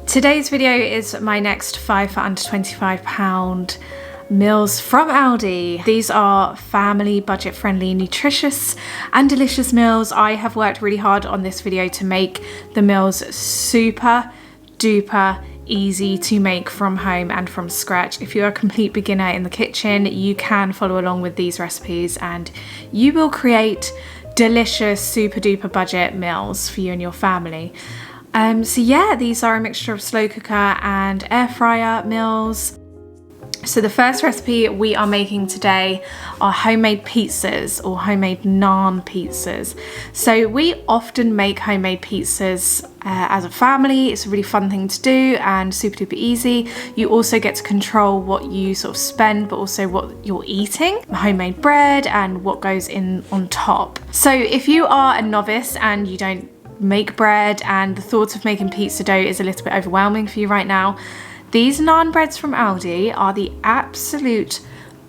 Today's video is my next 5 for under £25 meals from Aldi. These are family, budget friendly, nutritious and delicious meals. I have worked really hard on this video to make the meals super duper easy to make from home and from scratch. If you're a complete beginner in the kitchen, you can follow along with these recipes and you will create delicious, super duper budget meals for you and your family. So yeah, these are a mixture of slow cooker and air fryer meals. So the first recipe we are making today are homemade pizzas or homemade naan pizzas. So we often make homemade pizzas as a family. It's a really fun thing to do and super duper easy. You also get to control what you sort of spend, but also what you're eating, homemade bread and what goes in on top. So if you are a novice and you don't make bread and the thought of making pizza dough is a little bit overwhelming for you right now, these naan breads from Aldi are the absolute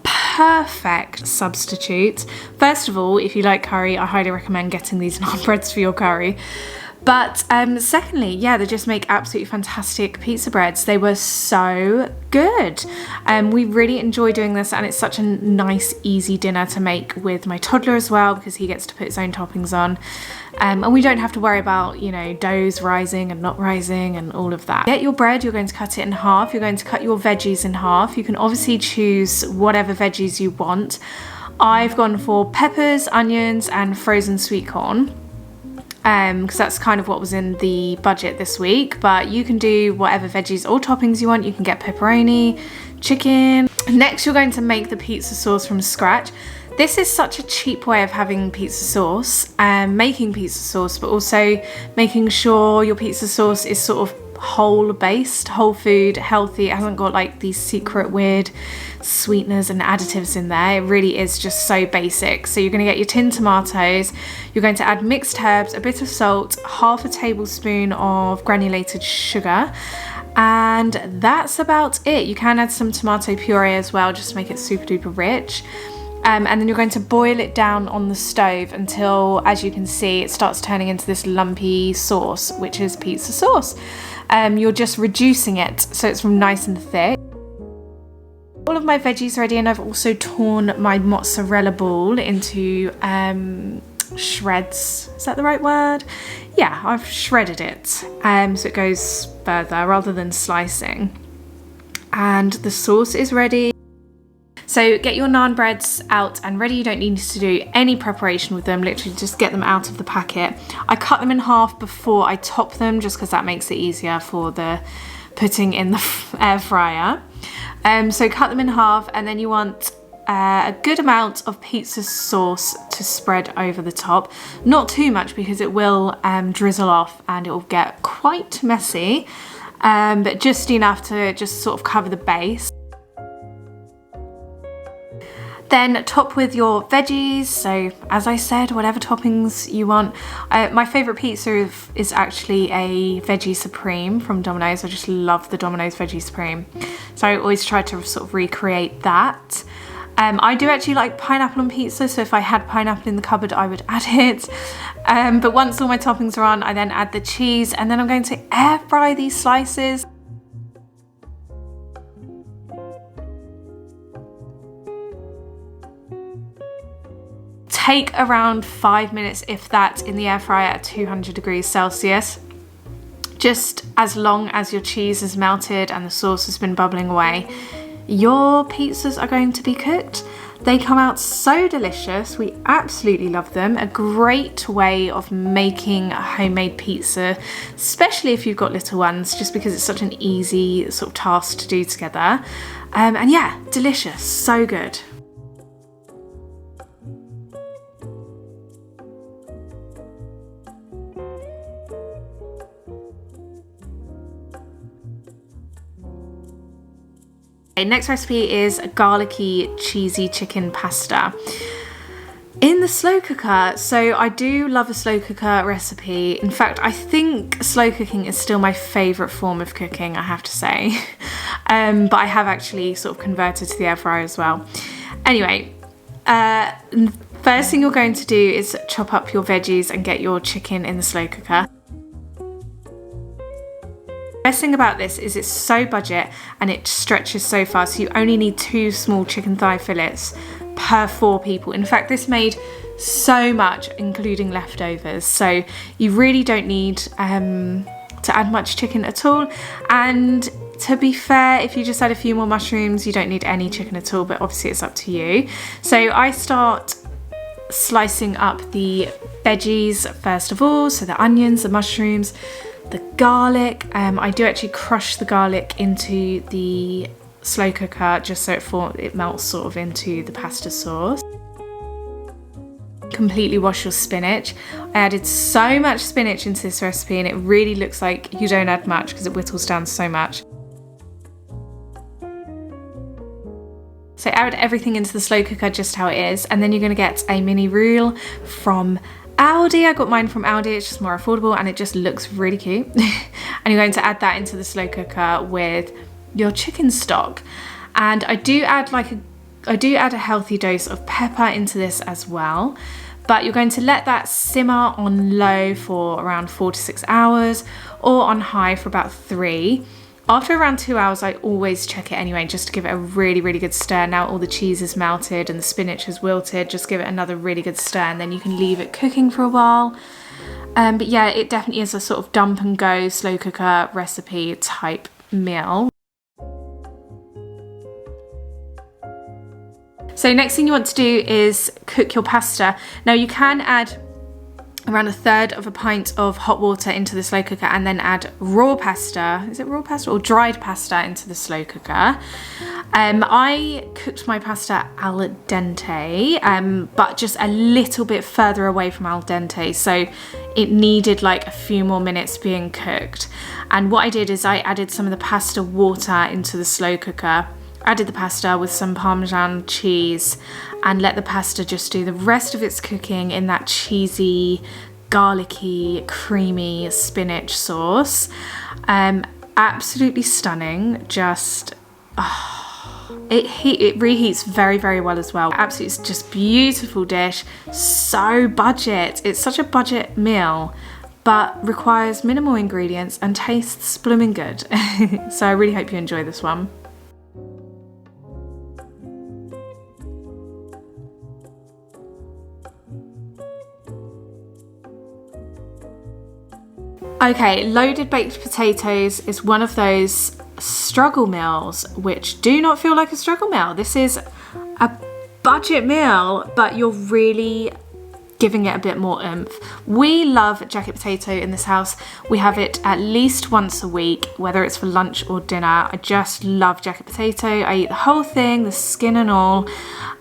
perfect substitute. First of all, if you like curry, I highly recommend getting these naan breads for your curry. But secondly, yeah, they just make absolutely fantastic pizza breads. They were so good. We really enjoy doing this, and it's such a nice, easy dinner to make with my toddler as well, because he gets to put his own toppings on. And we don't have to worry about, you know, doughs rising and not rising and all of that. Get your bread, you're going to cut it in half. You're going to cut your veggies in half. You can obviously choose whatever veggies you want. I've gone for peppers, onions, and frozen sweet corn, because that's kind of what was in the budget this week. But you can do whatever veggies or toppings you want. You can get pepperoni, chicken. Next, you're going to make the pizza sauce from scratch. This is such a cheap way of having pizza sauce, making pizza sauce, but also making sure your pizza sauce is sort of whole based, whole food, healthy. It hasn't got like these secret weird sweeteners and additives in there. It really is just so basic. So you're going to get your tinned tomatoes, you're going to add mixed herbs, a bit of salt, half a tablespoon of granulated sugar, and that's about it. You can add some tomato puree as well, just to make it super duper rich. And then you're going to boil it down on the stove until, as you can see, it starts turning into this lumpy sauce, which is pizza sauce. You're just reducing it so it's from nice and thick. All of my veggies ready, and I've also torn my mozzarella ball into shreds. Is that the right word? Yeah, I've shredded it so it goes further rather than slicing. And the sauce is ready. So get your naan breads out and ready. You don't need to do any preparation with them, literally just get them out of the packet. I cut them in half before I top them, just because that makes it easier for the putting in the air fryer. So cut them in half, and then you want a good amount of pizza sauce to spread over the top. Not too much, because it will drizzle off and it will get quite messy, but just enough to just sort of cover the base. Then top with your veggies. So as I said, whatever toppings you want. My favourite pizza is actually a veggie supreme from Domino's. I just love the Domino's veggie supreme. So I always try to sort of recreate that. I do actually like pineapple on pizza, so if I had pineapple in the cupboard, I would add it. But once all my toppings are on, I then add the cheese, and then I'm going to air fry these slices. Take around 5 minutes, if that, in the air fryer at 200 degrees Celsius. Just as long as your cheese is melted and the sauce has been bubbling away, your pizzas are going to be cooked. They come out so delicious. We absolutely love them. A great way of making a homemade pizza, especially if you've got little ones, just because it's such an easy sort of task to do together. And yeah, delicious, so good. Next recipe is garlicky cheesy chicken pasta in the slow cooker. So I do love a slow cooker recipe. In fact, I think slow cooking is still my favourite form of cooking, I have to say. But I have actually sort of converted to the air fryer as well. Anyway, first thing you're going to do is chop up your veggies and get your chicken in the slow cooker. Best thing about this is it's so budget and it stretches so far, so you only need 2 small chicken thigh fillets per 4 people. In fact, this made so much, including leftovers, so you really don't need to add much chicken at all. And to be fair, if you just add a few more mushrooms, you don't need any chicken at all, but obviously it's up to you. So I start slicing up the veggies first of all, so the onions, the mushrooms, the garlic. I do actually crush the garlic into the slow cooker just so it melts sort of into the pasta sauce. Completely wash your spinach. I added so much spinach into this recipe and it really looks like you don't add much because it whittles down so much. So add everything into the slow cooker just how it is, and then you're going to get a mini reel from Aldi. I got mine from Aldi, it's just more affordable and it just looks really cute. And you're going to add that into the slow cooker with your chicken stock. And I do add a healthy dose of pepper into this as well. But you're going to let that simmer on low for around 4 to 6 hours or on high for about 3. After around 2 hours, I always check it anyway, just to give it a really, really good stir. Now all the cheese is melted and the spinach is wilted, just give it another really good stir and then you can leave it cooking for a while. But yeah, it definitely is a sort of dump and go slow cooker recipe type meal. So next thing you want to do is cook your pasta. Now you can add around 1/3 of a pint of hot water into the slow cooker and then add raw pasta. Is it raw pasta or dried pasta into the slow cooker? I cooked my pasta al dente, but just a little bit further away from al dente, so it needed like a few more minutes being cooked. And what I did is I added some of the pasta water into the slow cooker, added the pasta with some Parmesan cheese and let the pasta just do the rest of its cooking in that cheesy, garlicky, creamy spinach sauce. Absolutely stunning. Just, it reheats very, very well as well. Absolutely, it's just beautiful dish. So budget. It's such a budget meal, but requires minimal ingredients and tastes blooming good. So I really hope you enjoy this one. Okay, loaded baked potatoes is one of those struggle meals which do not feel like a struggle meal. This is a budget meal, but you're really giving it a bit more oomph. We love jacket potato in this house. We have it at least once a week, whether it's for lunch or dinner. I just love jacket potato. I eat the whole thing, the skin and all.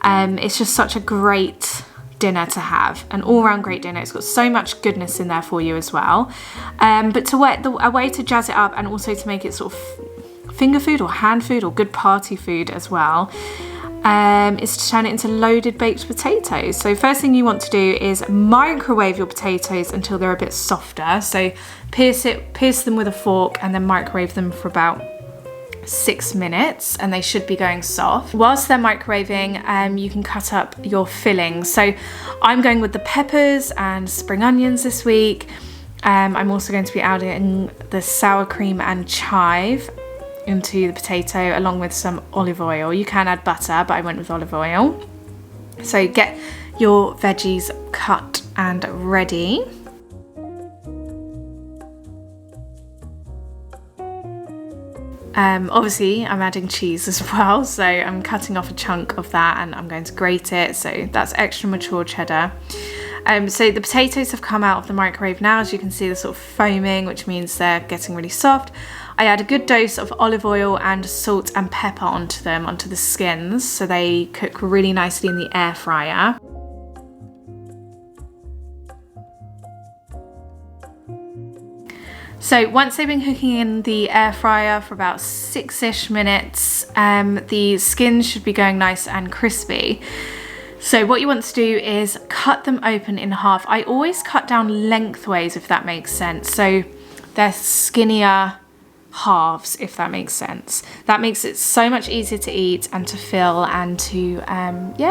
It's just such a great dinner to have, an all-round great dinner. It's got so much goodness in there for you as well. But a way to jazz it up and also to make it sort of finger food or hand food or good party food as well, is to turn it into loaded baked potatoes. So first thing you want to do is microwave your potatoes until they're a bit softer. So pierce them with a fork and then microwave them for about 6 minutes and they should be going soft. Whilst they're microwaving, you can cut up your fillings. So I'm going with the peppers and spring onions this week. I'm also going to be adding the sour cream and chive into the potato along with some olive oil. You can add butter, but I went with olive oil. So get your veggies cut and ready. Obviously I'm adding cheese as well, so I'm cutting off a chunk of that and I'm going to grate it, so that's extra mature cheddar. So the potatoes have come out of the microwave now, as you can see they're sort of foaming, which means they're getting really soft. I add a good dose of olive oil and salt and pepper onto the skins, so they cook really nicely in the air fryer. So once they've been cooking in the air fryer for about 6-ish minutes, the skins should be going nice and crispy. So what you want to do is cut them open in half. I always cut down lengthways, if that makes sense. So they're skinnier halves, if that makes sense. That makes it so much easier to eat and to fill and to,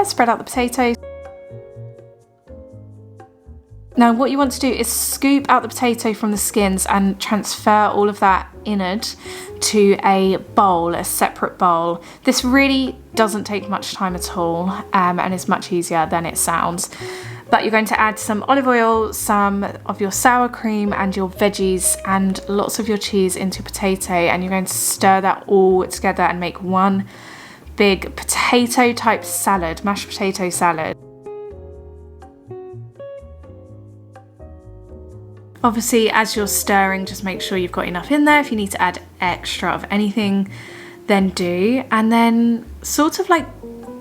spread out the potatoes. Now what you want to do is scoop out the potato from the skins and transfer all of that innard to a bowl, a separate bowl. This really doesn't take much time at all, and is much easier than it sounds. But you're going to add some olive oil, some of your sour cream and your veggies and lots of your cheese into potato, and you're going to stir that all together and make one big potato type salad, mashed potato salad. Obviously, as you're stirring, just make sure you've got enough in there. If you need to add extra of anything, then do. And then sort of like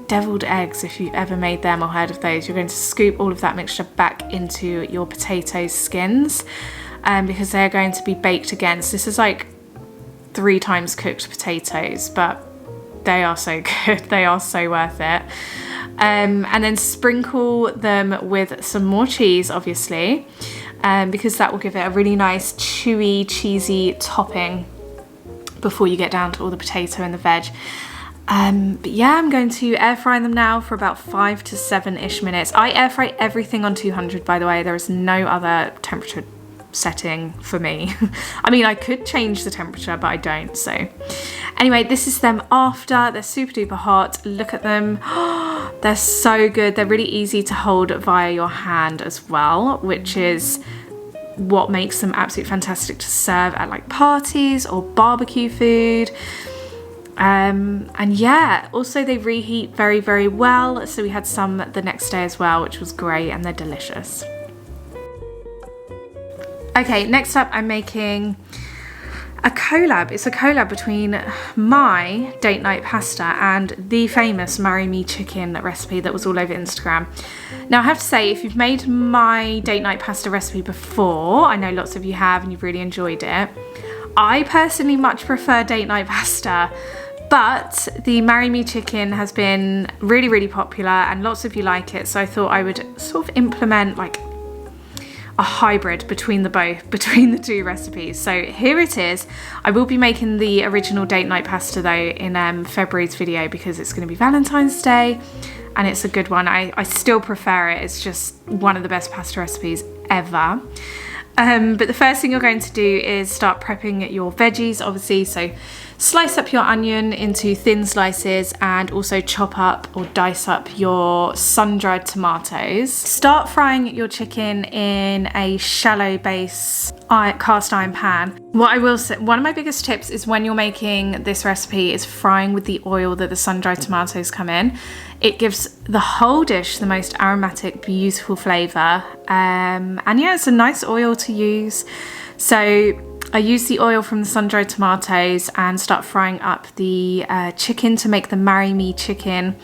deviled eggs, if you've ever made them or heard of those, you're going to scoop all of that mixture back into your potato skins, because they're going to be baked again. So this is like 3 times cooked potatoes, but they are so good. They are so worth it. And then sprinkle them with some more cheese, obviously. Because that will give it a really nice chewy, cheesy topping before you get down to all the potato and the veg. But yeah, I'm going to air fry them now for about 5 to 7-ish minutes. I air fry everything on 200, by the way. There is no other temperature setting for me. I mean, I could change the temperature, but I don't. So anyway, this is them after. They're super duper hot. Look at them. They're so good. They're really easy to hold via your hand as well, which is what makes them absolutely fantastic to serve at like parties or barbecue food. And yeah, also they reheat very, very well. So we had some the next day as well, which was great, and they're delicious. Okay, next up I'm making a collab. It's a collab between my date night pasta and the famous Marry Me chicken recipe that was all over Instagram. Now I have to say, if you've made my date night pasta recipe before, I know lots of you have and you've really enjoyed it. I personally much prefer date night pasta, but the Marry Me chicken has been really, really popular and lots of you like it. So I thought I would sort of implement like a hybrid between the two recipes. So here it is. I will be making the original date night pasta though in February's video, because it's going to be Valentine's Day and it's a good one. I still prefer it. It's just one of the best pasta recipes ever. But the first thing you're going to do is start prepping your veggies, obviously. So slice up your onion into thin slices and also chop up or dice up your sun-dried tomatoes. Start frying your chicken in a shallow base cast iron pan. What I will say, one of my biggest tips is when you're making this recipe is frying with the oil that the sun-dried tomatoes come in. It gives the whole dish the most aromatic, beautiful flavour. And yeah, it's a nice oil to use. So I use the oil from the sun-dried tomatoes and start frying up the chicken to make the Marry Me chicken.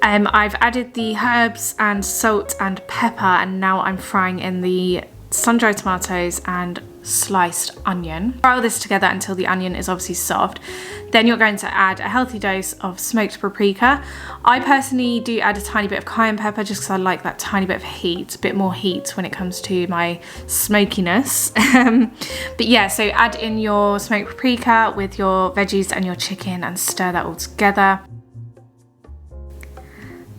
I've added the herbs and salt and pepper, and now I'm frying in the sun-dried tomatoes and sliced onion. Fry all this together until the onion is obviously soft. Then you're going to add a healthy dose of smoked paprika. I personally do add a tiny bit of cayenne pepper just because I like that tiny bit of heat, a bit more heat when it comes to my smokiness. But yeah, so add in your smoked paprika with your veggies and your chicken and stir that all together.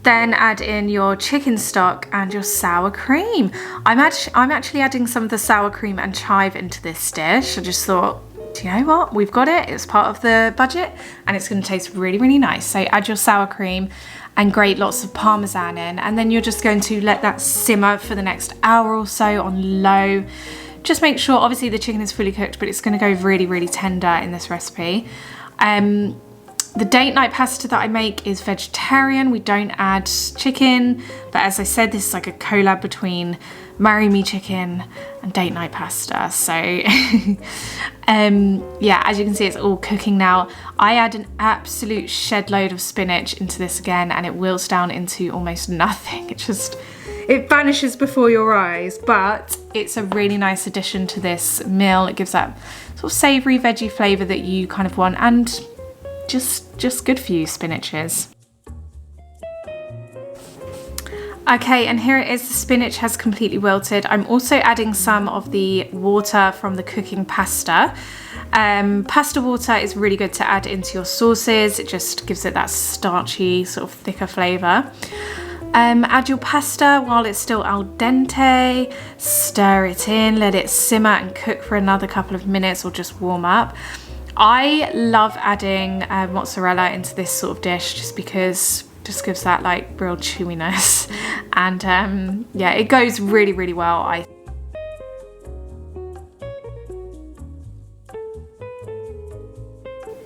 Then add in your chicken stock and your sour cream. I'm actually adding some of the sour cream and chive into this dish. I just thought, do you know what? We've got it. It's part of the budget and it's going to taste really, really nice. So add your sour cream and grate lots of Parmesan in, and then you're just going to let that simmer for the next hour or so on low. Just make sure, obviously the chicken is fully cooked, but it's going to go really, really tender in this recipe. The date night pasta that I make is vegetarian. We don't add chicken, but as I said, this is like a collab between Marry Me chicken and date night pasta. So yeah, as you can see, it's all cooking now. I add an absolute shed load of spinach into this again, and it wilts down into almost nothing. It vanishes before your eyes, but it's a really nice addition to this meal. It gives that sort of savoury veggie flavour that you kind of want, and just good for you, spinach is. Okay, and here it is. The spinach has completely wilted. I'm also adding some of the water from the cooking pasta. Pasta water is really good to add into your sauces. It just gives it that starchy, sort of thicker flavour. Add your pasta while it's still al dente, stir it in, let it simmer and cook for another couple of minutes or just warm up. I love adding mozzarella into this sort of dish just because it just gives that like real chewiness, and yeah, it goes really, really well.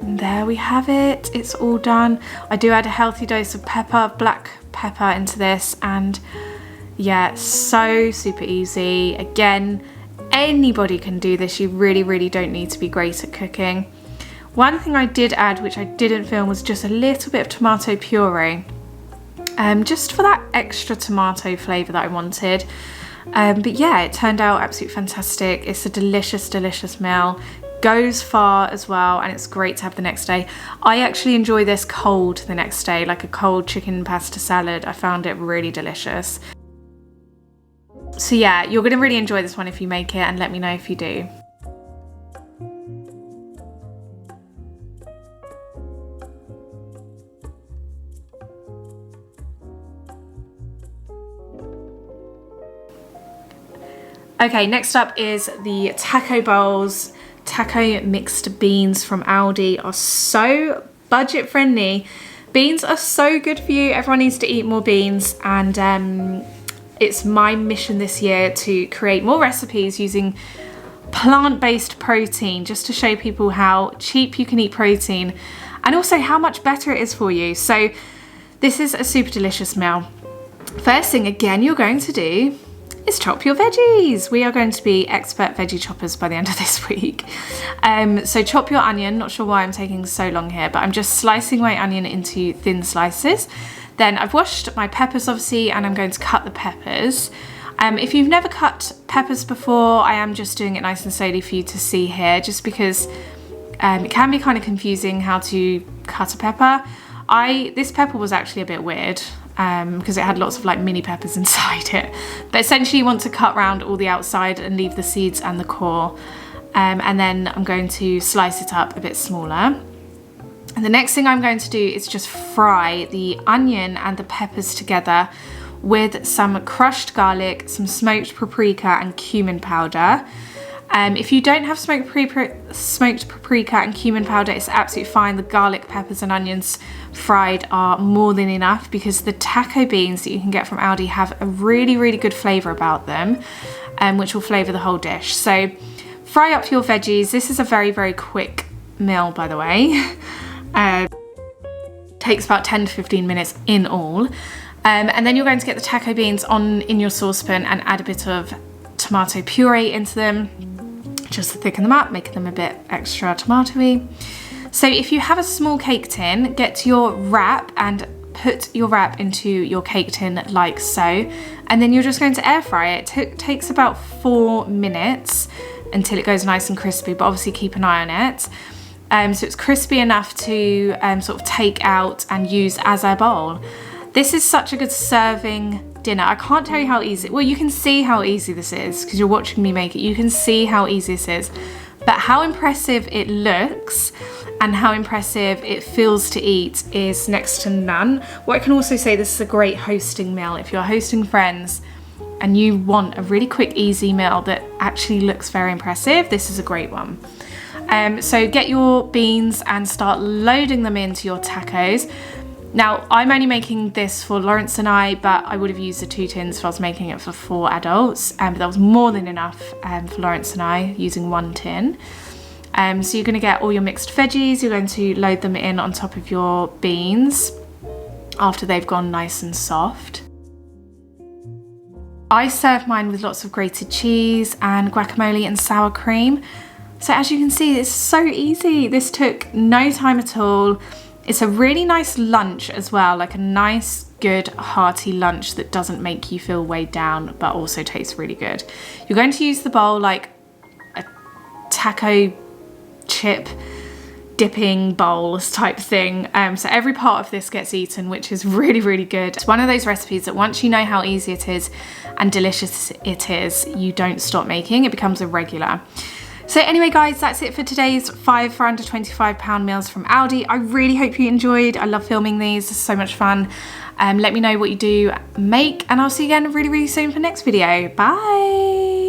And there we have it, it's all done. I do add a healthy dose of pepper, black pepper into this, and yeah, so super easy. Again, anybody can do this. You really, really don't need to be great at cooking. One thing I did add, which I didn't film, was just a little bit of tomato puree, just for that extra tomato flavour that I wanted. But yeah, it turned out absolutely fantastic. It's a delicious, delicious meal. Goes far as well, and it's great to have the next day. I actually enjoy this cold the next day, like a cold chicken pasta salad. I found it really delicious. So yeah, you're gonna really enjoy this one if you make it, and let me know if you do. Okay, next up is the taco bowls. Taco mixed beans from Aldi are so budget friendly. Beans are so good for you. Everyone needs to eat more beans, and it's my mission this year to create more recipes using plant-based protein, just to show people how cheap you can eat protein and also how much better it is for you. So this is a super delicious meal. First thing again you're going to do is chop your veggies. We are going to be expert veggie choppers by the end of this week. So chop your onion. Not sure why I'm taking so long here, but I'm just slicing my onion into thin slices. Then I've washed my peppers obviously, and I'm going to cut the peppers. If you've never cut peppers before, I am just doing it nice and slowly for you to see here, just because it can be kind of confusing how to cut a pepper. This pepper was actually a bit weird, because it had lots of like mini peppers inside it. But essentially you want to cut around all the outside and leave the seeds and the core. And then I'm going to slice it up a bit smaller. And the next thing I'm going to do is just fry the onion and the peppers together with some crushed garlic, some smoked paprika and cumin powder. If you don't have smoked paprika and cumin powder, it's absolutely fine. The garlic, peppers and onions fried are more than enough, because the taco beans that you can get from Aldi have a really, really good flavour about them, which will flavour the whole dish. So fry up your veggies. This is a very, very quick meal, by the way. Takes about 10 to 15 minutes in all. And then you're going to get the taco beans in your saucepan and add a bit of tomato puree into them, just to thicken them up, making them a bit extra tomatoey. So if you have a small cake tin, get your wrap and put your wrap into your cake tin like so, and then you're just going to air fry it. It takes about 4 minutes until it goes nice and crispy, but obviously keep an eye on it. So it's crispy enough to sort of take out and use as a bowl. This is such a good serving dinner. I can't tell you how easy, well, you can see how easy this is because you're watching me make it. You can see how easy this is, but how impressive it looks and how impressive it feels to eat is next to none. What I can also say, this is a great hosting meal. If you're hosting friends and you want a really quick, easy meal that actually looks very impressive, this is a great one. So get your beans and start loading them into your tacos. Now, I'm only making this for Lawrence and I, but I would have used the 2 tins if I was making it for 4 adults. But that was more than enough for Lawrence and I, using 1 tin. So you're going to get all your mixed veggies. You're going to load them in on top of your beans after they've gone nice and soft. I serve mine with lots of grated cheese and guacamole and sour cream. So as you can see, it's so easy. This took no time at all. It's a really nice lunch as well, like a nice, good, hearty lunch that doesn't make you feel weighed down, but also tastes really good. You're going to use the bowl like a taco chip dipping bowls type thing. So every part of this gets eaten, which is really, really good. It's one of those recipes that once you know how easy it is and delicious it is, you don't stop making. It becomes a regular. So anyway guys, that's it for today's 5 for under £25 meals from Aldi. I really hope you enjoyed. I love filming these, it's so much fun. Let me know what you do make, and I'll see you again really soon for the next video. Bye.